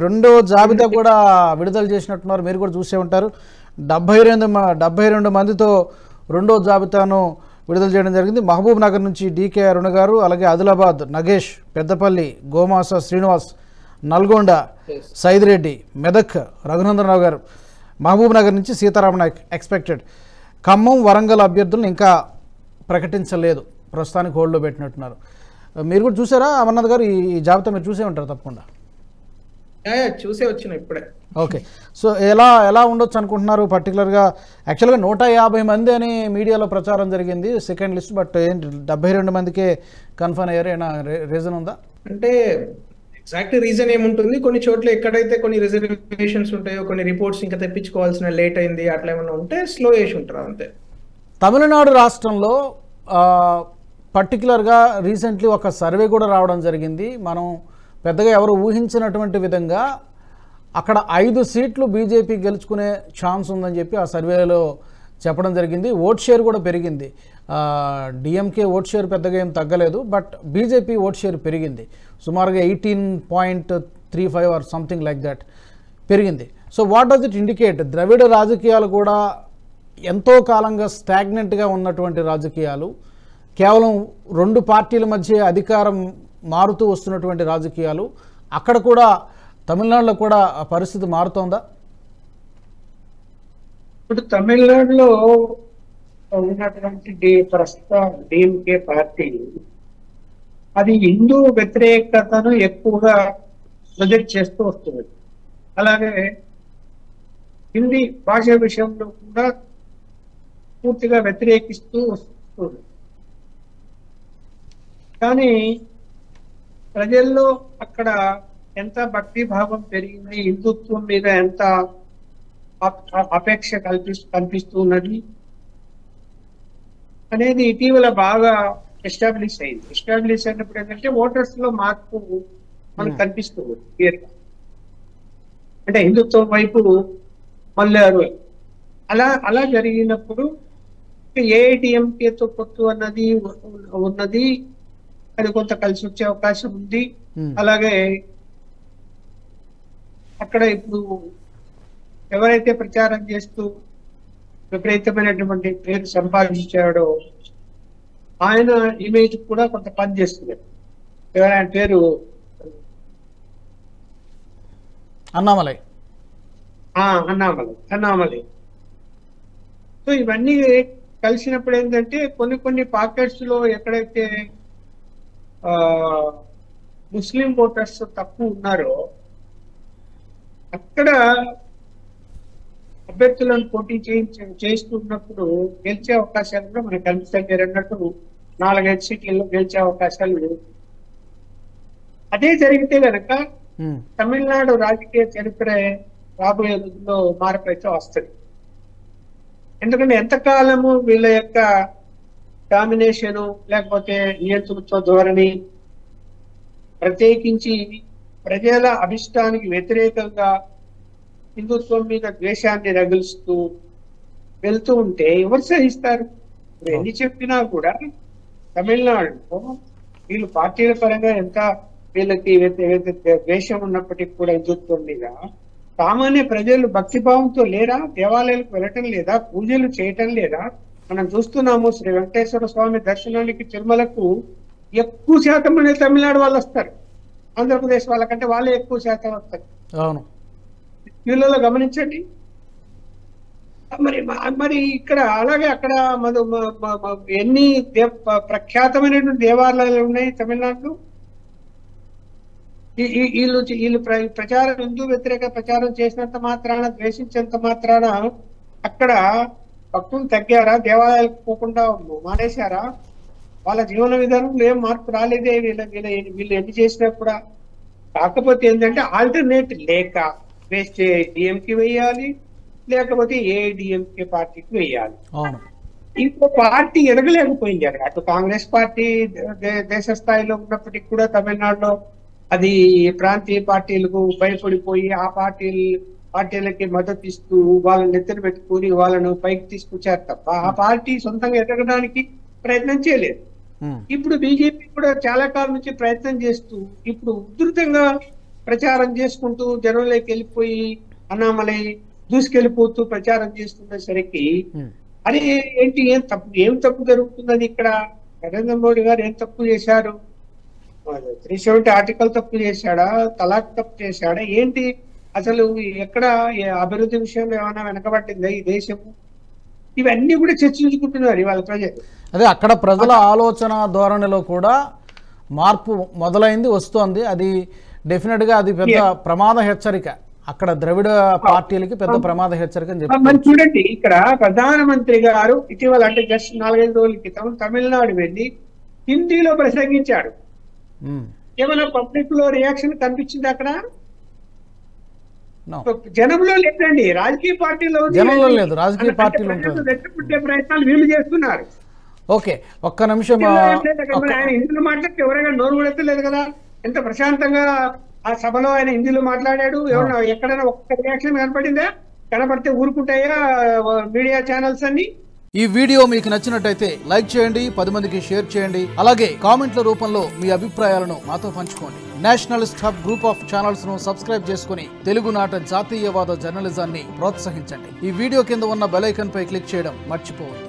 రెండో జాబితా కూడా విడుదల చేసినట్టున్నారు, మీరు కూడా చూసే ఉంటారు. 72 మందితో రెండో జాబితాను విడుదల చేయడం జరిగింది. మహబూబ్ నగర్ నుంచి డీకే అరుణ గారు, అలాగే ఆదిలాబాద్ నగేష్, పెద్దపల్లి గోమాస శ్రీనివాస్, నల్గొండ సైదిరెడ్డి, మెదక్ రఘునందన్ రావు గారు, మహబూబ్ నగర్ నుంచి సీతారామన్ ఎక్స్పెక్టెడ్. ఖమ్మం వరంగల్ అభ్యర్థులను ఇంకా ప్రకటించలేదు, ప్రస్తుతానికి హోల్డ్లో పెట్టినట్టున్నారు. మీరు కూడా చూసారా అమర్నాథ్ గారు? ఈ జాబితా మీరు చూసే ఉంటారు తప్పకుండా. చూసే వచ్చిన ఇప్పుడే. ఓకే, సో ఎలా ఉండొచ్చు అనుకుంటున్నారు పర్టికులర్గా? యాక్చువల్గా 150 మంది అని మీడియాలో ప్రచారం జరిగింది సెకండ్ లిస్ట్, బట్ ఏంటి 72 మందికే కన్ఫర్మ్ అయ్యారు? ఏమైనా రీజన్ ఉందా? అంటే ఎగ్జాక్ట్ రీజన్ ఏముంటుంది, కొన్ని చోట్ల ఎక్కడైతే కొన్ని రిజర్వేషన్స్ ఉంటాయో, కొన్ని రిపోర్ట్స్ ఇంకా తెప్పించుకోవాల్సిన లేట్ అయింది అట్లా ఏమైనా ఉంటే స్లో చేసి ఉంటారు అంతే. తమిళనాడు రాష్ట్రంలో పర్టికులర్గా రీసెంట్లీ ఒక సర్వే కూడా రావడం జరిగింది. మనం పెద్దగా ఎవరు ఊహించినటువంటి విధంగా అక్కడ 5 సీట్లు బీజేపీ గెలుచుకునే ఛాన్స్ ఉందని చెప్పి ఆ సర్వేలో చెప్పడం జరిగింది. ఓట్ షేర్ కూడా పెరిగింది. డిఎంకే ఓట్ షేర్ పెద్దగా ఏం తగ్గలేదు, బట్ బీజేపీ ఓట్ షేర్ పెరిగింది. సుమారుగా 18.35 ఆర్ సంథింగ్ లైక్ దట్ పెరిగింది. So what does it indicate? Dravida రాజకీయాలు కూడా ఎంతో కాలంగా స్టాగ్నెంట్గా ఉన్నటువంటి రాజకీయాలు, కేవలం 2 పార్టీల మధ్య అధికారం మారుతూ వస్తున్నటువంటి రాజకీయాలు, అక్కడ కూడా తమిళనాడులో కూడా ఆ పరిస్థితి మారుతోందా? ఇప్పుడు తమిళనాడులో ఉన్నటువంటి ప్రస్తుత డిఎంకే పార్టీ అది హిందూ వ్యతిరేకతను ఎక్కువగా ప్రొజెక్ట్ చేస్తూ వస్తుంది. అలాగే హిందీ భాష విషయంలో కూడా పూర్తిగా వ్యతిరేకిస్తూ వస్తుంది. కానీ ప్రజల్లో అక్కడ ఎంత భక్తి భావం పెరిగింది, హిందుత్వం మీద ఎంత అపేక్ష కనిపిస్తున్నది అనేది ఇటీవల బాగా ఎస్టాబ్లిష్ అయింది. ఎస్టాబ్లిష్ అయినప్పుడు ఏంటంటే ఓటర్స్ లో మార్పు మనకు కనిపిస్తుంది క్లియర్గా. అంటే హిందుత్వం వైపు మళ్ళారు. అలా జరిగినప్పుడు ఏఐటిఎంకేతో పొత్తు అన్నది ఉన్నది, అది కొంత కలిసి వచ్చే అవకాశం ఉంది. అలాగే అక్కడ ఇప్పుడు ఎవరైతే ప్రచారం చేస్తూ విపరీతమైనటువంటి పేరు సంపాదించాడో ఆయన ఇమేజ్ కూడా కొంత పనిచేస్తుంది. ఎవరైనా పేరు అన్నామలై. అన్నామలై. సో ఇవన్నీ కలిసినప్పుడు ఏంటంటే కొన్ని పాకెట్స్ లో ఎక్కడైతే ముస్లిం ఓటర్స్ తక్కువ ఉన్నారో అక్కడ అభ్యర్థులను పోటీ చేస్తున్నప్పుడు గెలిచే అవకాశాలు కూడా మనకు కనిపిస్తాయి. మీరు అన్నట్టు 4-5 సీట్లలో గెలిచే అవకాశాలు లేవు. అదే జరిగితే కనుక తమిళనాడు రాజకీయ చరిత్ర రాబోయే రోజుల్లో మార్పు అయితే వస్తుంది. ఎందుకంటే ఎంతకాలము వీళ్ళ యొక్క డామినేషను లేకపోతే నియంతృత్వ ధోరణి, ప్రత్యేకించి ప్రజల అభిష్టానికి వ్యతిరేకంగా హిందుత్వం మీద ద్వేషాన్ని రగిలుస్తూ వెళ్తూ ఉంటే ఎవరు సహిస్తారు? ఎన్ని చెప్పినా కూడా తమిళనాడులో వీళ్ళు పార్టీల పరంగా ఎంత వీళ్ళకి ద్వేషం ఉన్నప్పటికీ కూడా హిందుత్వం మీద సామాన్య ప్రజలు భక్తిభావంతో లేరా? దేవాలయాలకు వెళ్ళటం లేదా? పూజలు చేయటం లేదా? మనం చూస్తున్నాము శ్రీ వెంకటేశ్వర స్వామి దర్శనానికి తిరుమలకు ఎక్కువ శాతం అనేది తమిళనాడు వాళ్ళు వస్తారు. ఆంధ్రప్రదేశ్ వాళ్ళకంటే వాళ్ళే ఎక్కువ శాతం వస్తారు. అవును, వీళ్ళలో గమనించండి. మరి ఇక్కడ అలాగే అక్కడ ఎన్ని ప్రఖ్యాతమైనటువంటి దేవాలయాలు ఉన్నాయి తమిళనాడులో. వీళ్ళు ప్రచారం, హిందూ వ్యతిరేక ప్రచారం చేసినంత మాత్రాన, ద్వేషించేంత మాత్రాన అక్కడ భక్తులు తగ్గారా? దేవాలయాలకు పోకుండా మానేశారా? వాళ్ళ జీవన విధానంలో ఏం మార్పు రాలేదే వీళ్ళు ఎన్ని చేసినా కూడా. కాకపోతే ఏంటంటే ఆల్టర్నేట్ లేక వేస్తే డిఎంకి వేయాలి, లేకపోతే ఏఐడిఎంకే పార్టీకి వేయాలి. ఇంకో పార్టీ ఎదగలేకపోయింది అక్కడ. అటు కాంగ్రెస్ పార్టీ దేశ స్థాయిలో ఉన్నప్పటికీ కూడా తమిళనాడులో అది ప్రాంతీయ పార్టీలకు భయపడిపోయి ఆ పార్టీలకి మద్దతు ఇస్తూ వాళ్ళని నెత్తిన పెట్టుకుని వాళ్ళను పైకి తీసుకొచ్చారు తప్ప ఆ పార్టీ సొంతంగా ఎదగడానికి ప్రయత్నం చేయలేదు. ఇప్పుడు బీజేపీ కూడా చాలా కాలం నుంచి ప్రయత్నం చేస్తూ ఇప్పుడు ఉధృతంగా ప్రచారం చేసుకుంటూ జనంలోకి వెళ్ళిపోయి అన్నామలై దూసుకెళ్ళిపోతూ ప్రచారం చేస్తున్నసరికి అది ఏంటి, ఏం తప్పు జరుగుతున్నది ఇక్కడ? నరేంద్ర మోడీ గారు ఏం తప్పు చేశారు? 370 ఆర్టికల్ తప్పు చేశాడా, తలాక్ తప్పు చేశాడా, ఏంటి అసలు? ఎక్కడ అభివృద్ధి విషయంలో ఏమైనా వెనకబట్టిందా ఈ దేశం? ఇవన్నీ కూడా చర్చించుకుంటున్నారు ఇవాళ ప్రజలు. అదే అక్కడ ప్రజల ఆలోచన ధోరణిలో కూడా మార్పు మొదలైంది, వస్తోంది. అది డెఫినెట్గా అది పెద్ద ప్రమాద హెచ్చరిక. అక్కడ ద్రవిడ పార్టీలకి పెద్ద ప్రమాద హెచ్చరిక అని చెప్పి మరి చూడండి, ఇక్కడ ప్రధానమంత్రి గారు ఇటీవల అంటే జస్ట్ 4-5 రోజుల క్రితం తమిళనాడు వెళ్ళి హిందీలో ప్రసంగించాడు. ఏమైనా పబ్లిక్ లో రియాక్షన్ కనిపించింది అక్కడ? జనంలో లేదండి, రాజకీయ పార్టీలో జనంలో లేదు, రాజకీయ పార్టీలు రెచ్చగొట్టే ప్రయత్నాలు వీళ్ళు చేస్తున్నారు. ఓకే, ఒక్క నిమిషం. ఆయన హిందీలో మాట్లాడితే ఎవరైనా నోరు కూడా ఎత్తలేదు కదా. ఎంత ప్రశాంతంగా ఆ సభలో ఆయన హిందీలో మాట్లాడాడు. ఎవరైనా ఎక్కడైనా ఒక్క రియాక్షన్ కనపడిందా? కనపడితే ఊరుకుంటాయా మీడియా ఛానల్స్ అన్ని? ఈ వీడియో మీకు నచ్చినట్టయితే లైక్ చేయండి, 10 మందికి షేర్ చేయండి. అలాగే కామెంట్ల రూపంలో మీ అభిప్రాయాలను మాతో పంచుకోండి. Nationalist hub group of channels ను సబ్స్క్రైబ్ చేసుకుని తెలుగునాట జాతీయవాద జర్నలిజాన్ని ప్రోత్సహించండి. ఈ వీడియో కింద ఉన్న బెల్ ఐకాన్ పై క్లిక్ చేయడం మర్చిపోవద్దు.